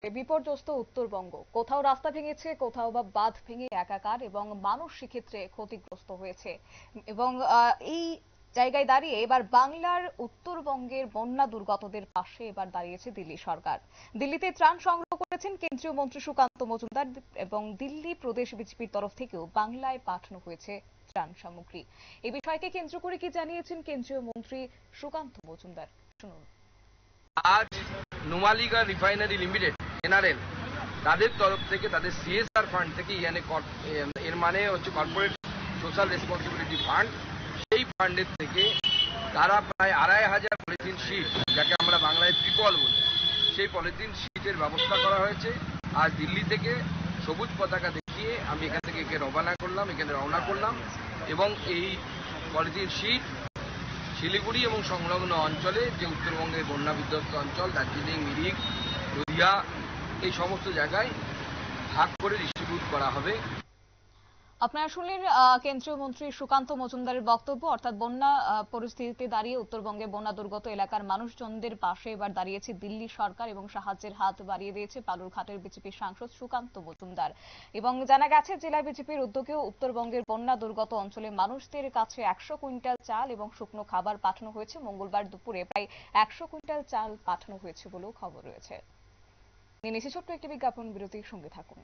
বিপর্যস্ত উত্তরবঙ্গ, কোথাও রাস্তা ভেঙেছে, কোথাও বা বাঁধ ভেঙে একাকার এবং মানুষ সেক্ষেত্রে ক্ষতিগ্রস্ত হয়েছে। এবং এই জায়গায় দাঁড়িয়ে এবার বাংলার উত্তরবঙ্গের বন্যা দুর্গতদের পাশে এবার দাঁড়িয়েছে দিল্লি সরকার। দিল্লিতে ত্রাণ সংগ্রহ করেছেন কেন্দ্রীয় মন্ত্রী সুকান্ত মজুমদার এবং দিল্লি প্রদেশ বিজেপির তরফ থেকেও বাংলায় পাঠানো হয়েছে ত্রাণ সামগ্রী। এই বিষয়কে কেন্দ্র করে কি জানিয়েছেন কেন্দ্রীয় মন্ত্রী সুকান্ত মজুমদার, শুনুন। আজ নুমালিগড় রিফাইনারি লিমিটেড এনআরএল তাদের তরফ থেকে তাদের সিএসআর ফান্ড থেকে এর মানে হচ্ছে কর্পোরেট সোশ্যাল রেসপন্সিবিলিটি ফান্ড, সেই ফান্ডের থেকে তারা প্রায় 2500 পলিথিন শিট, যাকে আমরা বাংলায় ত্রিপল বলি, সেই পলিথিন শিটের ব্যবস্থা করা হয়েছে। আজ দিল্লি থেকে সবুজ পতাকা দেখিয়ে আমি এখান থেকে এখানে রওনা করলাম এবং এই পলিথিন শিট শিলিগুড়ি এবং সংলগ্ন অঞ্চলে, যে উত্তরবঙ্গের বন্যা বিধ্বস্ত অঞ্চল দার্জিলিং, মিরিক, নদিয়া, এই সমস্ত জায়গায় ভাগ করে ডিস্ট্রিবিউট করা হবে। আপনারা শুনলেন কেন্দ্রীয় মন্ত্রী সুকান্ত মজুমদারের বক্তব্য। অর্থাৎ বন্যা পরিস্থিতিতে দাঁড়িয়ে উত্তরবঙ্গে বন্যা দুর্গত এলাকার মানুষজনদের পাশে এবার দাঁড়িয়েছে দিল্লি সরকার এবং সাহায্যের হাত বাড়িয়ে দিয়েছে বালুরঘাটের বিজেপি সাংসদ সুকান্ত মজুমদার। এবং জানা গেছে জেলা বিজেপির উদ্যোগেও উত্তরবঙ্গের বন্যা দুর্গত অঞ্চলে মানুষদের কাছে 100 কুইন্টাল চাল এবং শুকনো খাবার পাঠানো হয়েছে। মঙ্গলবার দুপুরে প্রায় 100 কুইন্টাল চাল পাঠানো হয়েছে বলেও খবর রয়েছে। নিয়ে নিচ্ছে ছোট্ট একটি বিজ্ঞাপন বিরতির সঙ্গে থাকুন।